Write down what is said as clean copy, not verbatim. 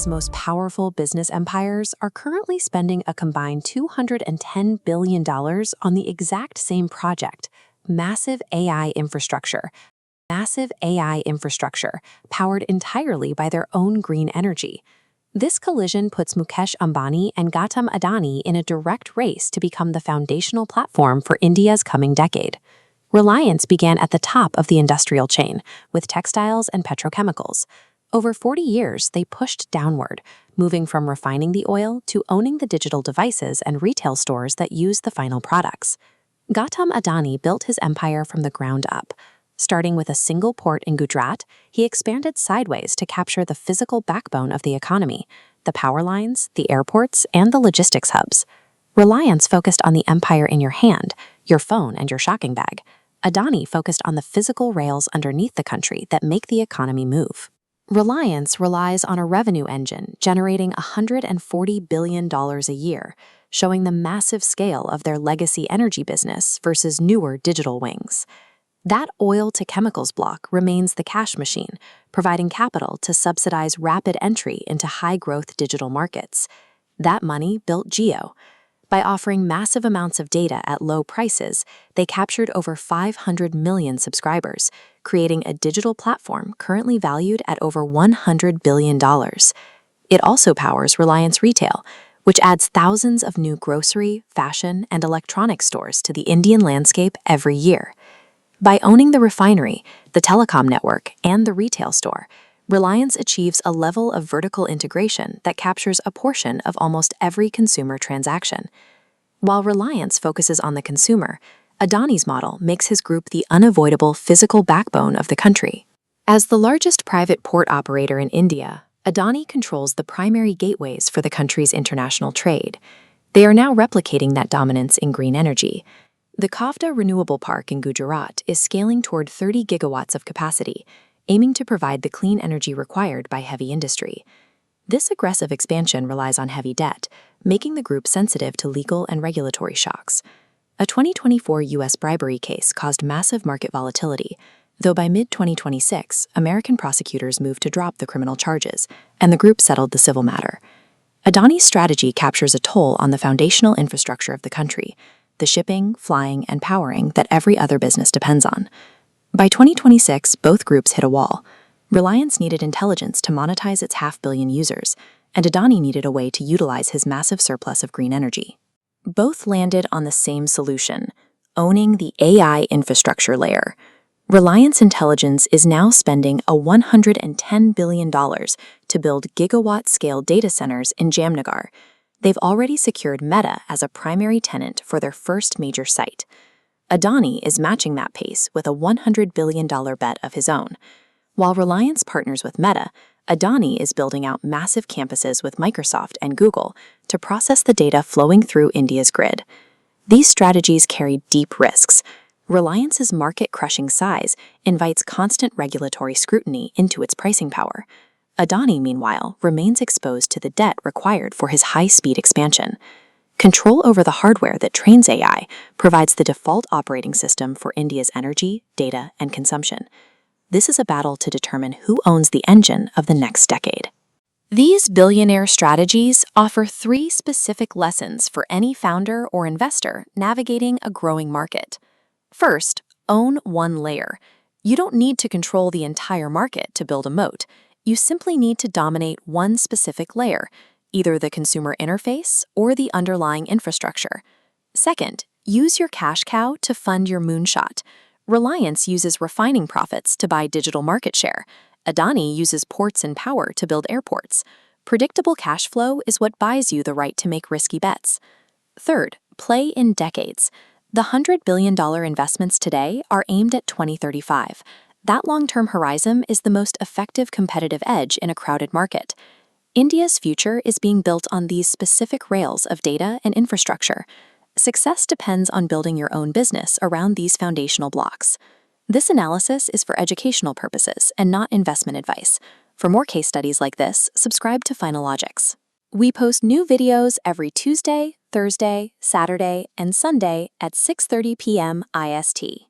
India's most powerful business empires are currently spending a combined $210 billion on the exact same project, massive AI infrastructure. Massive AI infrastructure, powered entirely by their own green energy. This collision puts Mukesh Ambani and Gautam Adani in a direct race to become the foundational platform for India's coming decade. Reliance began at the top of the industrial chain, with textiles and petrochemicals. Over 40 years, they pushed downward, moving from refining the oil to owning the digital devices and retail stores that use the final products. Gautam Adani built his empire from the ground up. Starting with a single port in Gujarat, he expanded sideways to capture the physical backbone of the economy, the power lines, the airports, and the logistics hubs. Reliance focused on the empire in your hand, your phone, and your shopping bag. Adani focused on the physical rails underneath the country that make the economy move. Reliance relies on a revenue engine generating $140 billion a year, showing the massive scale of their legacy energy business versus newer digital wings. That oil-to-chemicals block remains the cash machine, providing capital to subsidize rapid entry into high-growth digital markets. That money built Jio. By offering massive amounts of data at low prices, they captured over 500 million subscribers, creating a digital platform currently valued at over $100 billion. It also powers Reliance Retail, which adds thousands of new grocery, fashion, and electronics stores to the Indian landscape every year. By owning the refinery, the telecom network, and the retail store, Reliance achieves a level of vertical integration that captures a portion of almost every consumer transaction. While Reliance focuses on the consumer, Adani's model makes his group the unavoidable physical backbone of the country. As the largest private port operator in India, Adani controls the primary gateways for the country's international trade. They are now replicating that dominance in green energy. The Khavda renewable park in Gujarat is scaling toward 30 gigawatts of capacity, aiming to provide the clean energy required by heavy industry. This aggressive expansion relies on heavy debt, making the group sensitive to legal and regulatory shocks. A 2024 U.S. bribery case caused massive market volatility, though by mid-2026, American prosecutors moved to drop the criminal charges, and the group settled the civil matter. Adani's strategy captures a toll on the foundational infrastructure of the country, the shipping, flying, and powering that every other business depends on. By 2026, both groups hit a wall. Reliance needed intelligence to monetize its 500 million users, and Adani needed a way to utilize his massive surplus of green energy. Both landed on the same solution, owning the AI infrastructure layer. Reliance Intelligence is now spending $110 billion to build gigawatt-scale data centers in Jamnagar. They've already secured Meta as a primary tenant for their first major site. Adani is matching that pace with a $100 billion bet of his own. While Reliance partners with Meta, Adani is building out massive campuses with Microsoft and Google to process the data flowing through India's grid. These strategies carry deep risks. Reliance's market-crushing size invites constant regulatory scrutiny into its pricing power. Adani, meanwhile, remains exposed to the debt required for his high-speed expansion. Control over the hardware that trains AI provides the default operating system for India's energy, data, and consumption. This is a battle to determine who owns the engine of the next decade. These billionaire strategies offer 3 specific lessons for any founder or investor navigating a growing market. First, own one layer. You don't need to control the entire market to build a moat. You simply need to dominate one specific layer, either the consumer interface or the underlying infrastructure. Second, use your cash cow to fund your moonshot. Reliance uses refining profits to buy digital market share. Adani uses ports and power to build airports. Predictable cash flow is what buys you the right to make risky bets. Third, play in decades. The $100 billion investments today are aimed at 2035. That long-term horizon is the most effective competitive edge in a crowded market. India's future is being built on these specific rails of data and infrastructure. Success depends on building your own business around these foundational blocks. This analysis is for educational purposes and not investment advice. For more case studies like this, subscribe to Finologix. We post new videos every Tuesday, Thursday, Saturday, and Sunday at 6:30 p.m. IST.